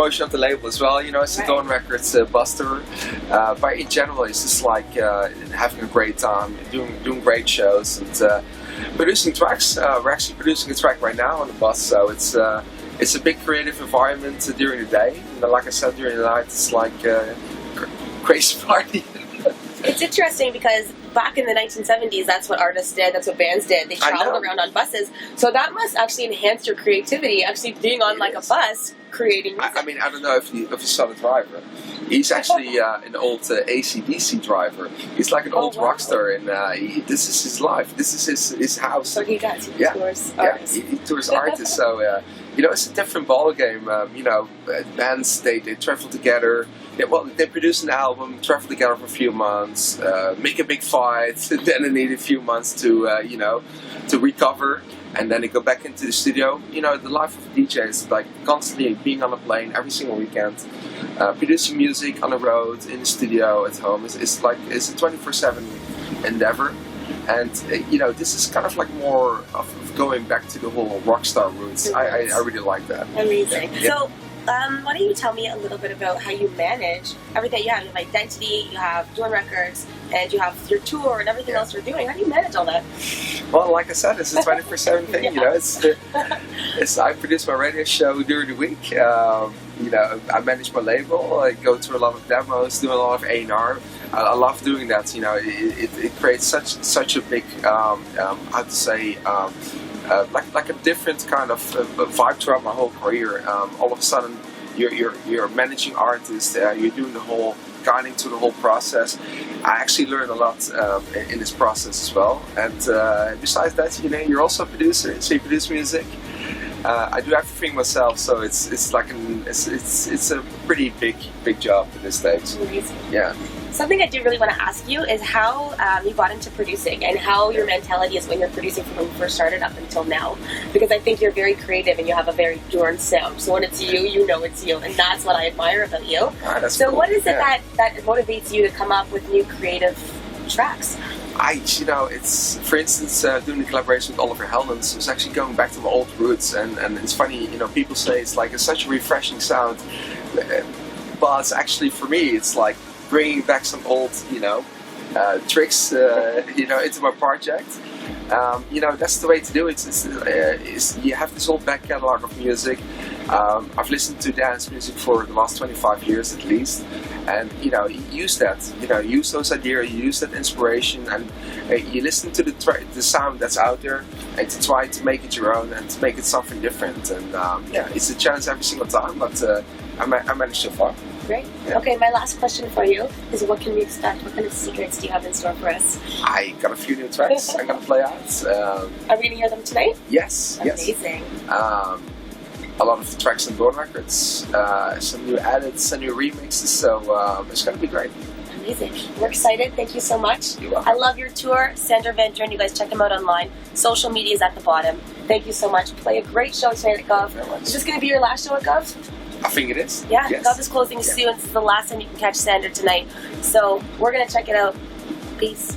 promotion of the label as well. You know, it's the Dawn Records Buster. But in general, it's just like having a great time, doing great shows, and producing tracks. We're actually producing a track right now on the bus, so it's a big creative environment during the day. And like I said, during the night, it's like crazy party. It's interesting because back in the 1970s, that's what artists did, that's what bands did. They traveled around on buses. So that must actually enhance your creativity, actually being on like a bus, creating music. I mean, I don't know if you saw the driver. He's actually an old AC/DC driver. He's like an old rock star, and this is his life. This is his house. So he tours artists. Yeah, he tours artists. So you know, it's a different ball game. You know, bands they travel together. They produce an album, travel together for a few months, make a big fight, then they need a few months to you know, to recover, and then they go back into the studio. You know, the life of a DJ is like constantly being on a plane every single weekend, producing music on the road, in the studio, at home. It's like it's a 24/7 endeavor, and you know, this is kind of like more of going back to the whole rock star roots. I really like that. Amazing. Yeah. So. Why don't you tell me a little bit about how you manage everything you have? You have identity, you have Dawn Records, and you have your tour and everything else you're doing. How do you manage all that? Well, like I said, it's a 24/7 thing. You know, it's I produce my radio show during the week. You know, I manage my label. I go to a lot of demos, do a lot of A&R. I love doing that. You know, it creates such a big how to say. Like a different kind of vibe throughout my whole career. All of a sudden, you're managing artists. You're doing the whole guiding to the whole process. I actually learned a lot in this process as well. And besides that, you know, you're also a producer, so you produce music. I do everything myself, so it's like it's a pretty big job at this stage. Amazing. Yeah. Something I do really want to ask you is how you got into producing and how your mentality is when you're producing from when you first started up until now. Because I think you're very creative and you have a very Dawn sound. So when it's you, you know it's you. And that's what I admire about you. That's so cool. What is it that motivates you to come up with new creative tracks? You know, it's, for instance, doing the collaboration with Oliver Heldens was actually going back to my old roots. And it's funny, you know, people say it's like such a refreshing sound. But actually for me, it's like bringing back some old, you know, tricks, you know, into my project. You know, that's the way to do it. You have this whole back catalog of music. I've listened to dance music for the last 25 years at least, and you know, use that. You know, use those ideas, use that inspiration, and you listen to the sound that's out there, and to try to make it your own and to make it something different. And yeah, it's a challenge every single time, but I managed so far. Great. Yeah. Okay, my last question for you is what can we expect? What kind of secrets do you have in store for us? I got a few new tracks I'm gonna play out. Are we gonna hear them tonight? Yes. Amazing. Yes. A lot of tracks on Dawn Records, some new edits, some new remixes, so it's gonna be great. Amazing. We're excited. Thank you so much. You're welcome. I love your tour, Sandra Van Duren. You guys check them out online. Social media is at the bottom. Thank you so much. Play a great show tonight at Gov. Is this going to be your last show at Gov? I think it is. Yeah, yes. Gov is closing soon. This is the last time you can catch Sandra tonight. So we're going to check it out. Peace.